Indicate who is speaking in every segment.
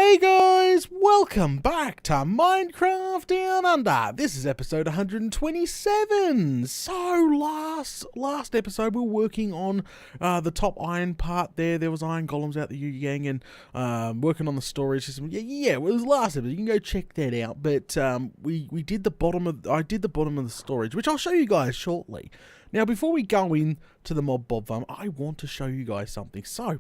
Speaker 1: Hey guys, welcome back to Minecraft Down Under. This is episode 127. So last episode we were working on the top iron part there. There was iron golems out the Yang and working on the storage system. Yeah, it was last episode. You can go check that out. But we did the bottom of the storage, which I'll show you guys shortly. Now before we go in to the mob bob farm, I want to show you guys something. So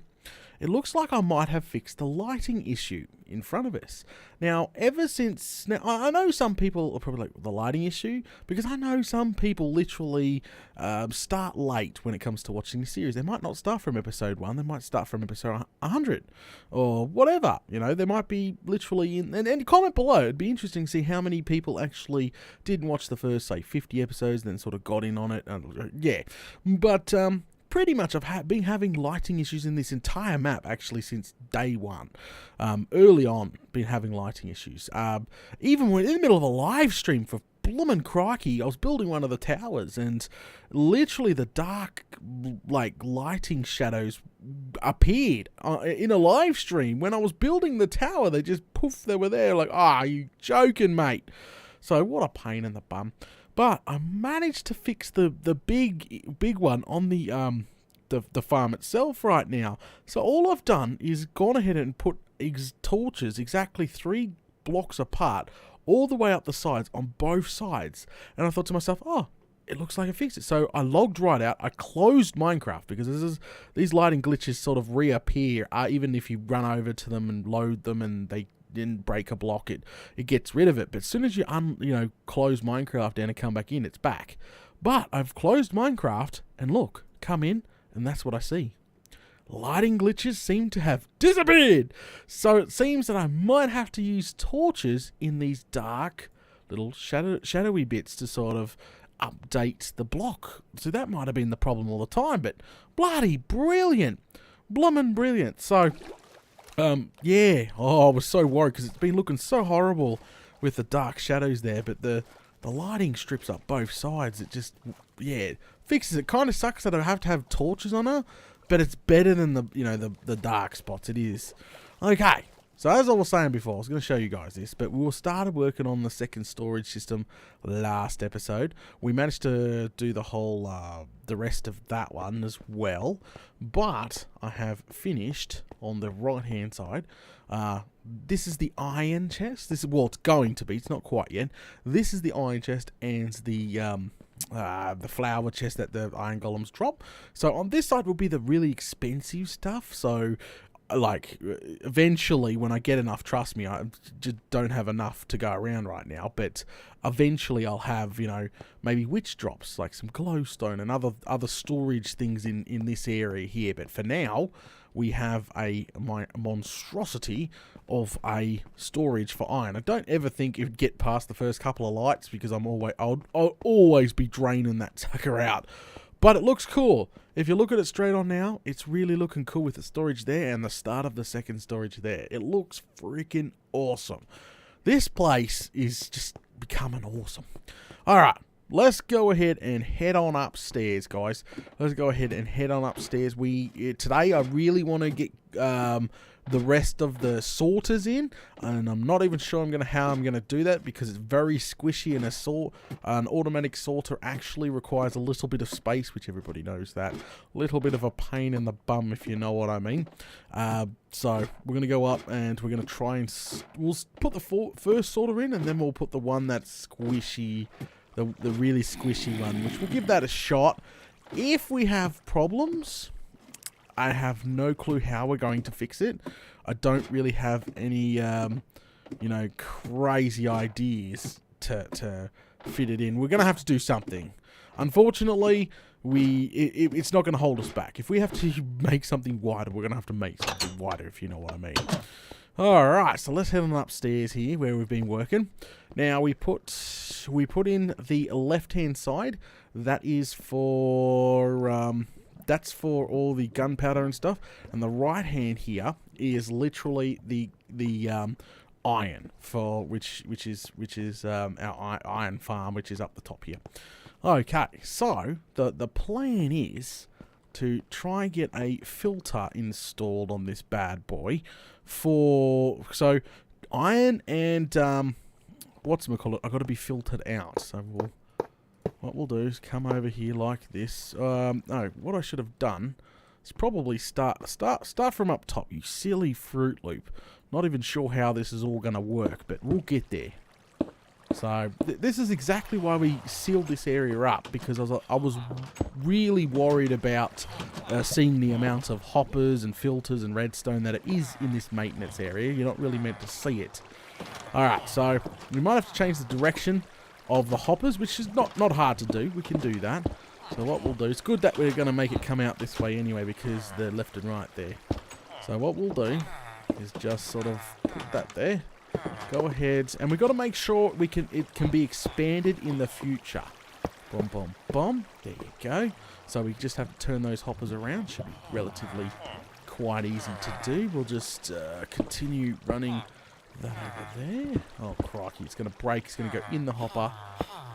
Speaker 1: it looks like I might have fixed the lighting issue in front of us. Now, I know some people are probably like, the lighting issue? Because I know some people literally start late when it comes to watching the series. They might not start from episode 1, they might start from episode 100, or whatever. You know, they might be literally in, and comment below. It'd be interesting to see how many people actually didn't watch the first, say, 50 episodes, then sort of got in on it. Yeah, but pretty much I've been having lighting issues in this entire map actually since day one. Early on, been having lighting issues. Even when in the middle of a live stream for bloomin' crikey, I was building one of the towers and literally the dark lighting shadows appeared in a live stream. When I was building the tower, they just poof, they were there like, you joking, mate? So what a pain in the bum. But I managed to fix the big one on the farm itself right now. So all I've done is gone ahead and put torches exactly 3 blocks apart, all the way up the sides on both sides. And I thought to myself, it looks like I fixed it. So I logged right out. I closed Minecraft because these lighting glitches sort of reappear even if you run over to them and load them and they didn't break a block, it gets rid of it. But as soon as you close Minecraft down and come back in, it's back. But I've closed Minecraft and look, come in, and that's what I see. Lighting glitches seem to have disappeared. So it seems that I might have to use torches in these dark little shadowy bits to sort of update the block. So that might have been the problem all the time, but bloody brilliant. Bloomin' brilliant. So yeah. I was so worried because it's been looking so horrible with the dark shadows there, but the lighting strips up both sides. It just, fixes it. Kind of sucks that I have to have torches on her, but it's better than the dark spots. It is. Okay. So as I was saying before, I was going to show you guys this, but we started working on the second storage system last episode. We managed to do the whole, the rest of that one as well, but I have finished on the right-hand side. This is the iron chest. It's going to be. It's not quite yet. This is the iron chest and the flower chest that the iron golems drop. So on this side will be the really expensive stuff. So eventually when I get enough, trust me, I just don't have enough to go around right now, but eventually I'll have, maybe witch drops, like some glowstone and other storage things in this area here. But for now, we have my monstrosity of a storage for iron. I don't ever think it'd get past the first couple of lights because I'll always be draining that sucker out. But it looks cool. If you look at it straight on now, it's really looking cool with the storage there and the start of the second storage there. It looks freaking awesome. This place is just becoming awesome. Alright, let's go ahead and head on upstairs, guys. Let's go ahead and head on upstairs. Today I really want to get the rest of the sorters in, and I'm not even sure how I'm gonna do that because it's very squishy, and an automatic sorter actually requires a little bit of space, which everybody knows that. A little bit of a pain in the bum, if you know what I mean. So we're gonna go up and we're gonna try and we'll put the first sorter in, and then we'll put the one that's squishy, the really squishy one, which we'll give that a shot. If we have problems, I have no clue how we're going to fix it. I don't really have any, crazy ideas to fit it in. We're going to have to do something. Unfortunately, it's not going to hold us back. If we have to make something wider, we're going to have to make something wider, if you know what I mean. Alright, so let's head on upstairs here where we've been working. Now, we put in the left-hand side. That is for that's for all the gunpowder and stuff, and the right hand here is literally the iron for which is our iron farm, which is up the top here. Okay, so the plan is to try and get a filter installed on this bad boy for, so iron and whatchamacallit, I've got to be filtered out. So what we'll do is come over here like this. No, what I should have done is probably start from up top, you silly Fruit Loop. Not even sure how this is all going to work, but we'll get there. So this is exactly why we sealed this area up, because I was really worried about seeing the amount of hoppers and filters and redstone that it is in this maintenance area. You're not really meant to see it. Alright, so we might have to change the direction of the hoppers, which is not hard to do. We can do that. So what we'll do, it's good that we're going to make it come out this way anyway, because they're left and right there. So what we'll do is just sort of put that there. Go ahead, and we've got to make sure it can be expanded in the future. Boom, boom, boom. There you go. So we just have to turn those hoppers around. Should be relatively quite easy to do. We'll just continue running that over there. Oh, crikey. It's going to break. It's going to go in the hopper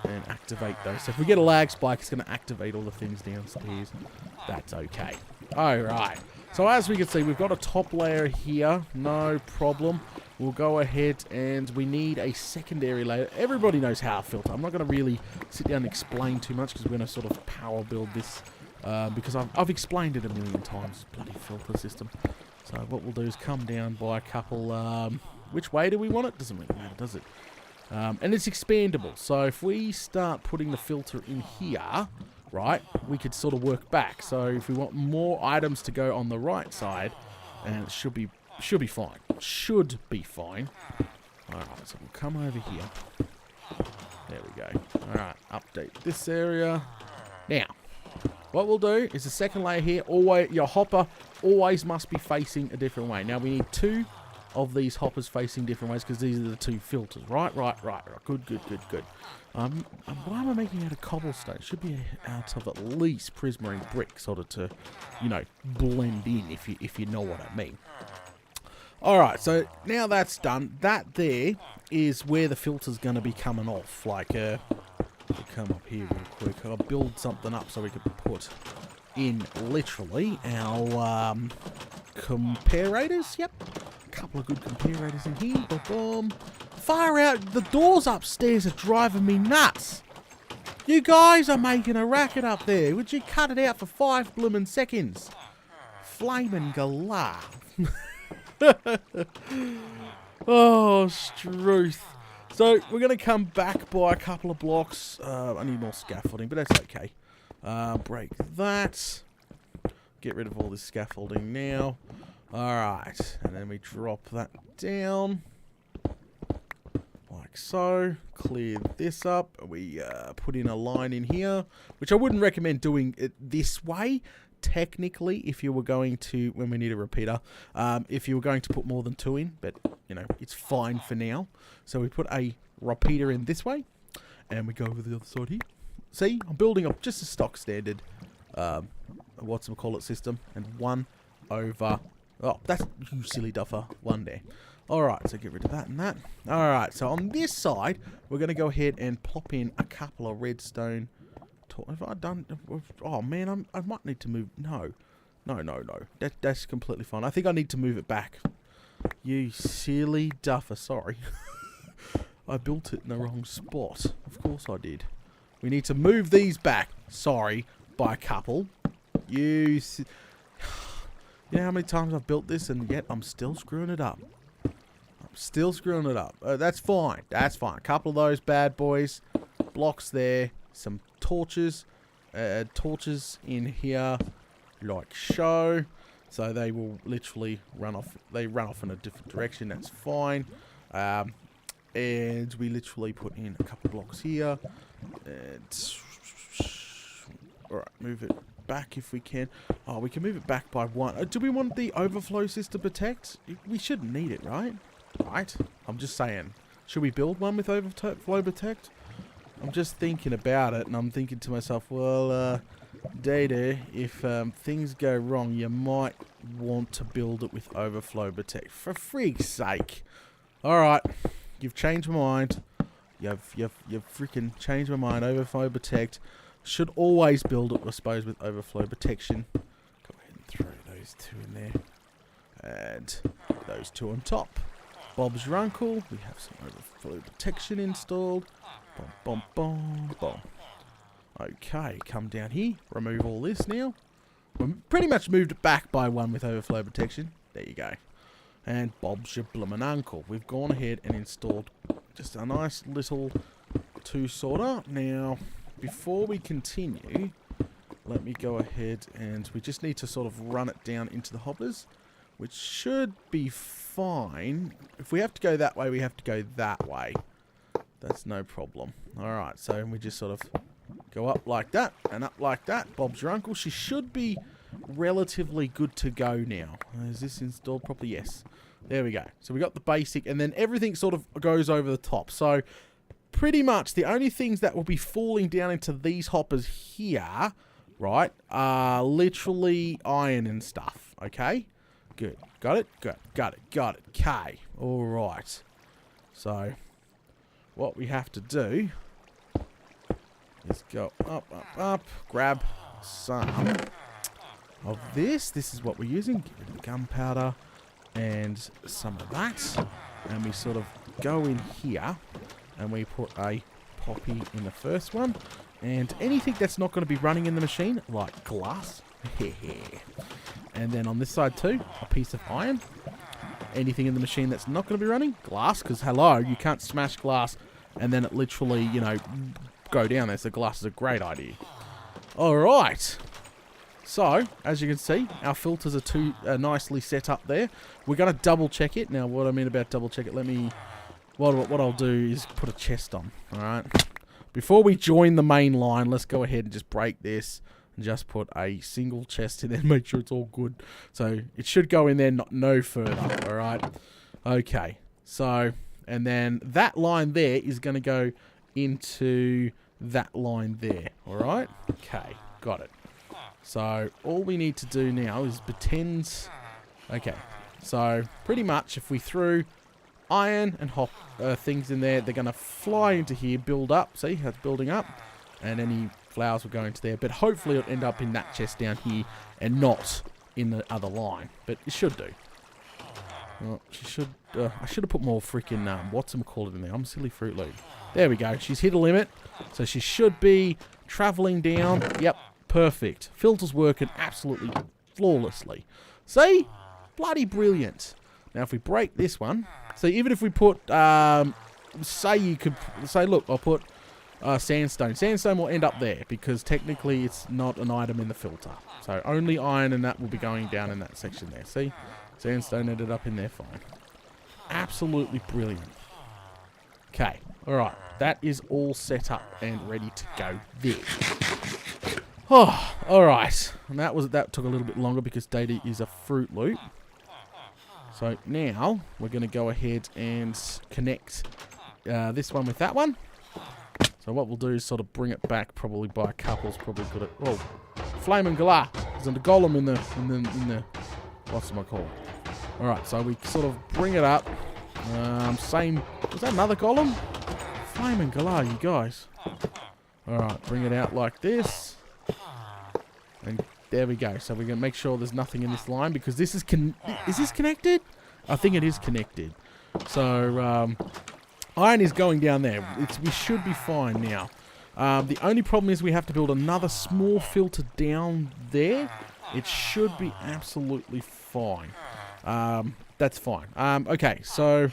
Speaker 1: and activate those. So if we get a lag spike, it's going to activate all the things downstairs. That's okay. All right. So as we can see, we've got a top layer here. No problem. We'll go ahead and we need a secondary layer. Everybody knows how to filter. I'm not going to really sit down and explain too much, because we're going to sort of power build this because I've explained it a million times. Bloody filter system. So what we'll do is come down by a couple. Which way do we want it? Doesn't really matter, does it? And it's expandable. So if we start putting the filter in here, right, we could sort of work back. So if we want more items to go on the right side, and it should be fine. Should be fine. Alright, so we'll come over here. There we go. Alright, update this area. Now, what we'll do is the second layer here, your hopper always must be facing a different way. Now, we need 2 of these hoppers facing different ways, because these are the 2 filters. Right. Good. Why am I making out of cobblestone? It should be out of at least prismarine brick, sort of to, blend in, if you know what I mean. Alright, so now that's done, that there is where the filter's going to be coming off. Like, we'll come up here real quick. I'll build something up so we can put in, literally, our comparators. Yep, a couple of good comparators in here. Boom. Far out, the doors upstairs are driving me nuts. You guys are making a racket up there. Would you cut it out for 5 blooming seconds? Flamin' galah. Oh, struth. So, we're going to come back by a couple of blocks. I need more scaffolding, but that's okay. Break that. Get rid of all this scaffolding now. Alright, and then we drop that down. Like so. Clear this up. We put in a line in here, which I wouldn't recommend doing it this way. Technically, if you were going to, when we need a repeater, if you were going to put more than 2 in, but, it's fine for now. So we put a repeater in this way, and we go over the other side here. See, I'm building up just a stock standard, system, and 1 over, oh, that's, you silly duffer, 1 there. Alright, so get rid of that and that. Alright, so on this side, we're going to go ahead and plop in a couple of redstone. Have I done? Oh man, I might need to move. No. That's completely fine. I think I need to move it back. You silly duffer. Sorry, I built it in the wrong spot. Of course I did. We need to move these back. Sorry, by a couple. You know how many times I've built this, and yet I'm still screwing it up. That's fine. That's fine. A couple of those bad boys. Blocks there. Some torches in here, like so. So they will literally run off. They run off in a different direction. That's fine. And we literally put in a couple blocks here. And alright, move it back if we can. Oh, we can move it back by 1. Do we want the overflow system protect? We shouldn't need it, right? Right? I'm just saying. Should we build one with overflow protect? I'm just thinking about it, and I'm thinking to myself, well, Data, if things go wrong, you might want to build it with overflow protect. For freak's sake. Alright, you've changed my mind. You've freaking changed my mind. Overflow protect. Should always build it, I suppose, with overflow protection. throw those two in there. And those two on top. Bob's your uncle. We have some overflow protection installed. Bom, bom, bom, bom. Okay, come down here. Remove all this now. We pretty much moved it back by one with overflow protection. There you go. And Bob's your bloomin' uncle. We've gone ahead and installed just a nice little two-sorter. Now, before we continue, let me go ahead and we just need to sort of run it down into the hoppers, which should be fine. If we have to go that way, we have to go that way. That's no problem. Alright, so we just sort of go up like that and up like that. Bob's your uncle. She should be relatively good to go now. Is this installed properly? Yes. There we go. So we got the basic, and then everything sort of goes over the top. So pretty much the only things that will be falling down into these hoppers here, right, are literally iron and stuff. Okay? Good. Got it? Good. Got it. Got it. Okay. Alright. So what we have to do is go up, up, up, grab some of this. This is what we're using. Get rid of gunpowder and some of that. And we sort of go in here and we put a poppy in the first one. And anything that's not going to be running in the machine, like glass. And then on this side too, a piece of iron. Anything in the machine that's not going to be running, glass. Because hello, you can't smash glass and then it literally, you know, go down there. So glass is a great idea. Alright. So, as you can see, our filters are nicely set up there. We're going to double check it. Now, what I mean about double check it, let me... What I'll do is put a chest on. Alright. Before we join the main line, let's go ahead and just break this. And just put a single chest in there. Make sure it's all good. So, it should go in there, no further. Alright. Okay. So, and then that line there is going to go into that line there. Alright. Okay. Got it. So, all we need to do now is pretend... Okay. So, pretty much, if we threw iron and hop things in there, they're going to fly into here, build up. See, that's building up. And any flowers will go into there. But hopefully it'll end up in that chest down here and not in the other line. But it should do. Oh, she should... I should have put more freaking... whatchamacallit in there. I'm silly Fruit Loop. There we go. She's hit a limit. So she should be travelling down. Yep. Perfect. Filter's working absolutely flawlessly. See? Bloody brilliant. Now, if we break this one... So, even if we put... say you could... Say, look, I'll put sandstone. Sandstone will end up there because technically it's not an item in the filter. So, only iron and that will be going down in that section there. See? Sandstone ended up in there fine. Absolutely brilliant. Okay. Alright. That is all set up and ready to go there. Oh, alright. And that took a little bit longer because Data is a Fruit Loop. So now we're going to go ahead and connect this one with that one. So what we'll do is sort of bring it back probably by a couple's probably good at... Oh, Flaming Galah. There's a golem in the what's it called? Alright, so we sort of bring it up. Same... Was that another golem? Flaming Galah, you guys. Alright, bring it out like this. And there we go. So we're going to make sure there's nothing in this line because this is... Is this connected? I think it is connected. So, iron is going down there. We should be fine now. The only problem is we have to build another small filter down there. It should be absolutely fine. That's fine. Okay, so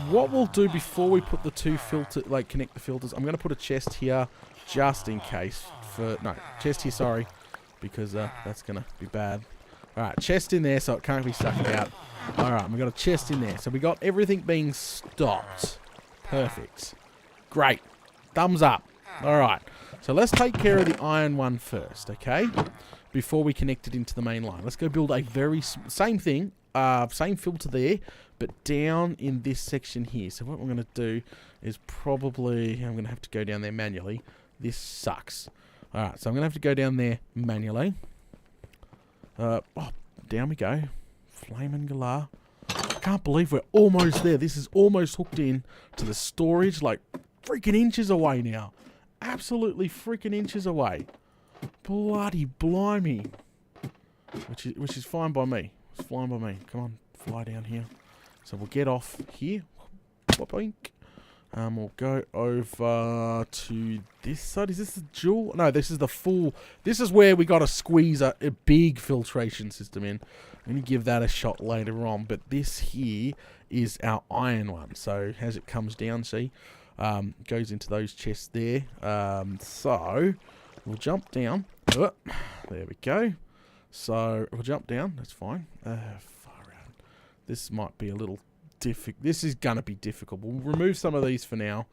Speaker 1: what we'll do before we put the two filter, like connect the filters, I'm going to put a chest here just in case. Chest here, sorry. Because that's going to be bad. Alright, chest in there so it can't be sucked out. Alright, we've got a chest in there. So we got everything being stopped. Perfect. Great. Thumbs up. Alright, so let's take care of the iron one first, okay? Before we connect it into the main line. Let's go build a very... Same thing. Same filter there, but down in this section here. So what we're going to do is probably... I'm going to have to go down there manually. This sucks. Alright, so I'm going to have to go down there manually. Down we go. Flaming Galah. I can't believe we're almost there. This is almost hooked in to the storage, like freaking inches away now. Absolutely freaking inches away. Bloody blimey. which is fine by me. It's fine by me. Come on, fly down here. So we'll get off here. Boink. We'll go over to this side. Is this the dual? No, this is the full. This is where we got to squeeze a big filtration system in. I'm going to give that a shot later on. But this here is our iron one. So as it comes down, see, goes into those chests there. So we'll jump down. Oh, there we go. So we'll jump down. That's fine. Far out. This might be a little difficult. This is gonna be difficult. We'll remove some of these for now,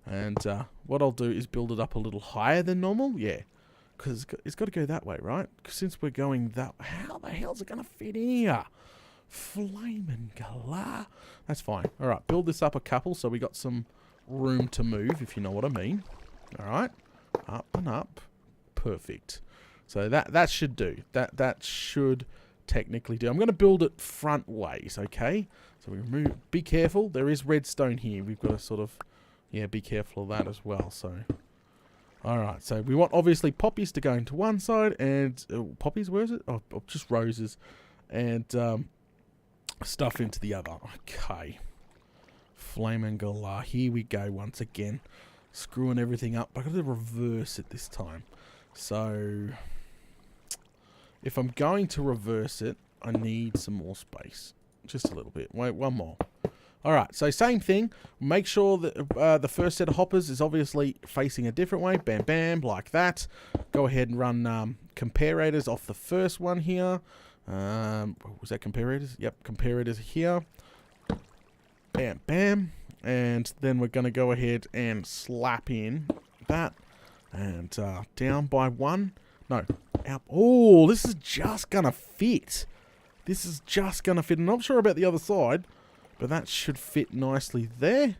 Speaker 1: and what I'll do is build it up a little higher than normal. Yeah, because it's got to go that way, right? 'Cause since we're going that, how the hell's it gonna fit in here? Flamin' galah. That's fine. All right, build this up a couple so we got some room to move, if you know what I mean. All right, up and up. Perfect. So that should do. That should technically do. I'm going to build it front ways, okay? So we remove. Be careful. There is redstone here. We've got to sort of, yeah, be careful of that as well. So, all right. So we want obviously poppies to go into one side and poppies. Where is it? Oh, just roses, and stuff into the other. Okay. Flamin' galah. Here we go once again. Screwing everything up. I got to reverse it this time. So if I'm going to reverse it, I need some more space. Just a little bit. Wait, one more. Alright, so same thing. Make sure that the first set of hoppers is obviously facing a different way. Bam, bam, like that. Go ahead and run comparators off the first one here. Was that comparators? Yep, comparators here. Bam, bam. And then we're going to go ahead and slap in that. And down by one. No, out. Oh, this is just going to fit. This is just going to fit. I'm not sure about the other side, but that should fit nicely there.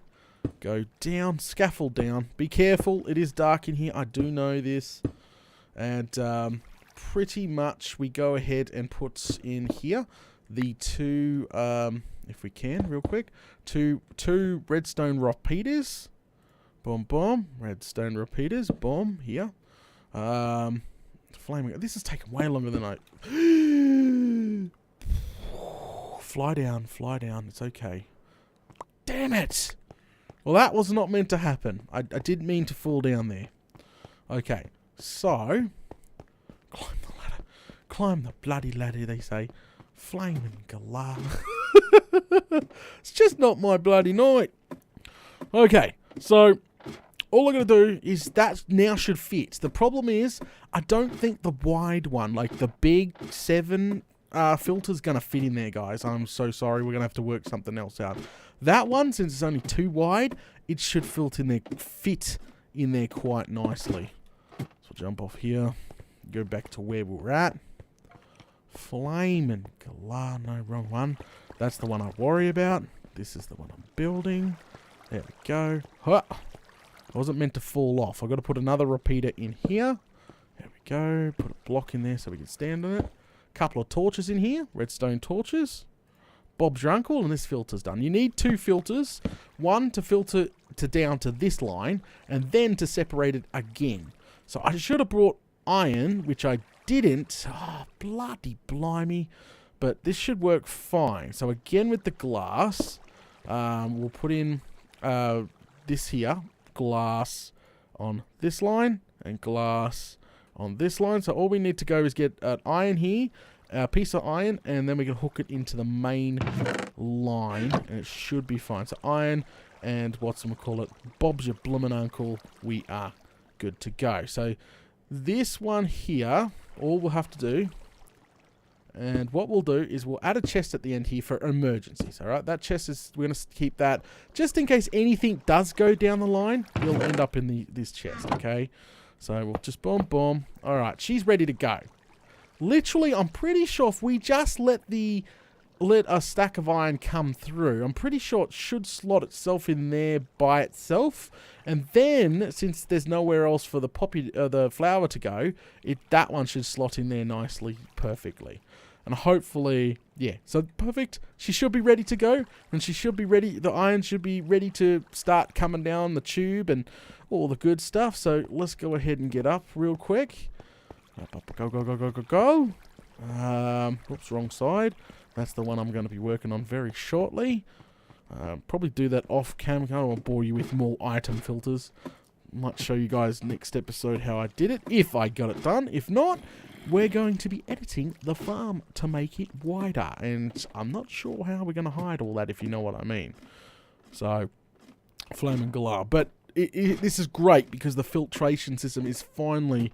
Speaker 1: Go down, scaffold down. Be careful. It is dark in here. I do know this. And pretty much we go ahead and put in here the two, if we can, real quick, two redstone repeaters. Boom, boom. Redstone repeaters. Boom. Here. Flaming. This is taking way longer than I... Fly down. Fly down. It's okay. Damn it! Well, that was not meant to happen. I didn't mean to fall down there. Okay. So... Climb the ladder. Climb the bloody ladder, they say. Flaming galah. It's just not my bloody night. Okay. So... all I'm going to do is that now should fit. The problem is, I don't think the wide one, like the big 7 filter's going to fit in there, guys. I'm so sorry. We're going to have to work something else out. That one, since it's only too wide, it should fit in there quite nicely. So we'll jump off here. Go back to where we were at. Flamin' galah. No, wrong one. That's the one I worry about. This is the one I'm building. There we go. Huh. I wasn't meant to fall off. I've got to put another repeater in here. There we go. Put a block in there so we can stand on it. Couple of torches in here. Redstone torches. Bob's your uncle, and this filter's done. You need 2 filters. One to filter down to this line, and then to separate it again. So I should have brought iron, which I didn't. Oh, bloody blimey. But this should work fine. So again with the glass, we'll put in this here. Glass on this line and glass on this line. So all we need to go is get an iron here, a piece of iron, and then we can hook it into the main line, and it should be fine. So iron and whatchamacallit, Bob's your bloomin' uncle. We are good to go. So this one here, all we'll have to do, and what we'll do is we'll add a chest at the end here for emergencies, all right? That chest is, we're going to keep that just in case anything does go down the line. You'll end up in this chest, okay? So we'll just boom, boom. All right, she's ready to go. Literally, I'm pretty sure if we just let a stack of iron come through, I'm pretty sure it should slot itself in there by itself. And then, since there's nowhere else for the flower to go, that one should slot in there nicely, perfectly. And hopefully, yeah, so perfect. She should be ready to go, and she should be ready. The iron should be ready to start coming down the tube and all the good stuff. So let's go ahead and get up real quick. Up, go, go, go, go, go, go. Oops, wrong side. That's the one I'm going to be working on very shortly. Probably do that off cam. I don't want to bore you with more item filters. Might show you guys next episode how I did it, if I got it done. If not, we're going to be editing the farm to make it wider. And I'm not sure how we're going to hide all that, if you know what I mean. So, Flaming Galar. But this is great because the filtration system is finally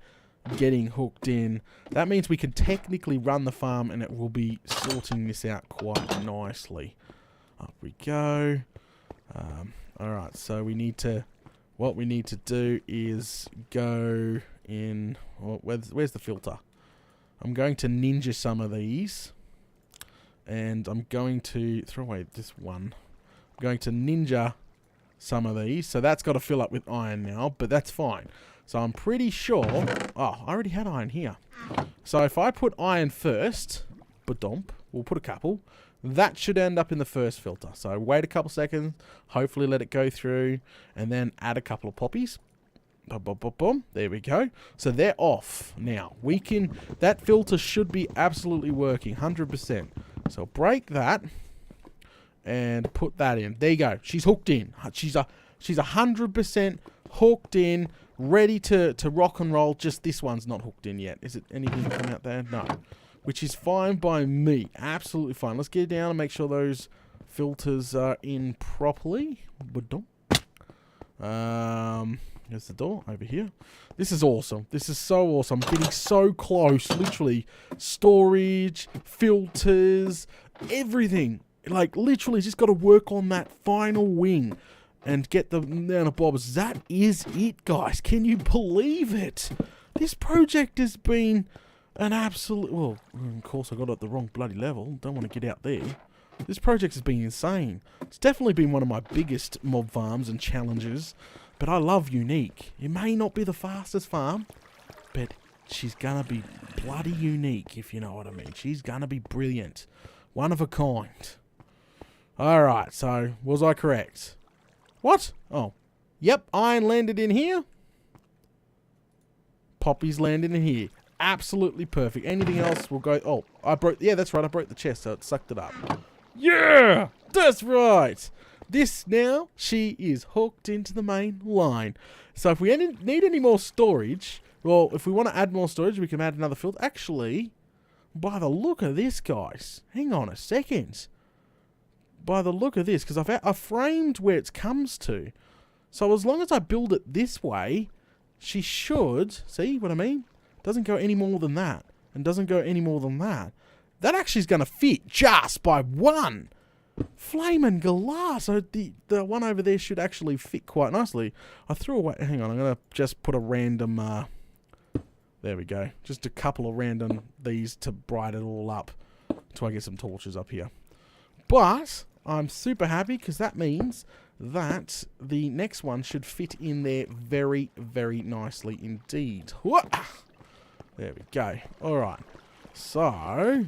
Speaker 1: getting hooked in. That means we can technically run the farm and it will be sorting this out quite nicely. Up we go. Alright, so we need to... What we need to do is go in... Oh, where's the filter? I'm going to ninja some of these. And I'm going to throw away this one. I'm going to ninja some of these. So that's got to fill up with iron now, but that's fine. So I'm pretty sure... Oh, I already had iron here. So if I put iron first... Ba-dump. We'll put a couple. That should end up in the first filter. So wait a couple seconds. Hopefully let it go through. And then add a couple of poppies. Boom, boom, boom, boom. There we go. So they're off now. We can... That filter should be absolutely working. 100%. So break that. And put that in. There you go. She's hooked in. She's 100% hooked in. Ready to rock and roll. Just this one's not hooked in yet. Is it anything coming out there? No. Which is fine by me. Absolutely fine. Let's get down and make sure those filters are in properly. There's the door over here. This is awesome. This is so awesome. I'm getting so close. Literally. Storage, filters, everything. Like, literally just got to work on that final wing and get the nanobobs. That is it, guys. Can you believe it? This project has been... an absolute... Well, of course I got it at the wrong bloody level. Don't want to get out there. This project has been insane. It's definitely been one of my biggest mob farms and challenges. But I love Unique. It may not be the fastest farm, but she's gonna be bloody unique, if you know what I mean. She's gonna be brilliant. One of a kind. Alright, so was I correct? What? Oh. Yep, iron landed in here. Poppies landed in here. Absolutely perfect. Anything else will go... Oh, I broke... Yeah, that's right. I broke the chest, so it sucked it up. Yeah! That's right! This now, she is hooked into the main line. So if we need any more storage... Well, if we want to add more storage, we can add another filter. Actually, by the look of this, guys... Hang on a second. By the look of this, because I've framed where it comes to. So as long as I build it this way, she should... See what I mean? Doesn't go any more than that. And doesn't go any more than that. That actually is going to fit just by one. Flamin' Galar. So the one over there should actually fit quite nicely. I threw away... Hang on, I'm going to just put a random... there we go. Just a couple of random these to brighten it all up. Until I get some torches up here. But I'm super happy because that means that the next one should fit in there very, very nicely indeed. There we go. Alright. So,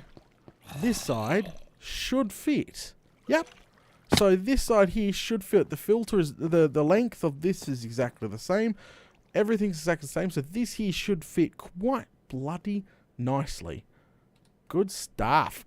Speaker 1: this side should fit. Yep. So, this side here should fit. The filter is... The length of this is exactly the same. Everything's exactly the same. So, this here should fit quite bloody nicely. Good stuff.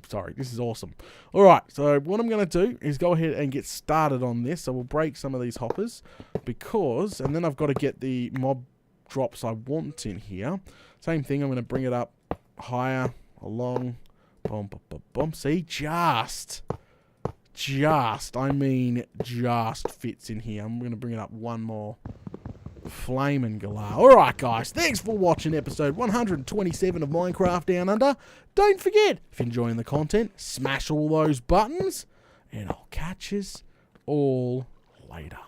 Speaker 1: Sorry, this is awesome. Alright, so what I'm going to do is go ahead and get started on this. So, we'll break some of these hoppers. Because... And then I've got to get the mob... drops I want in here. Same thing, I'm going to bring it up higher, along, boom, boom, boom, boom. See, just fits in here. I'm going to bring it up one more. Flamin' Galar. Alright guys, thanks for watching episode 127 of Minecraft Down Under. Don't forget, if you're enjoying the content, smash all those buttons, and I'll catch us all later.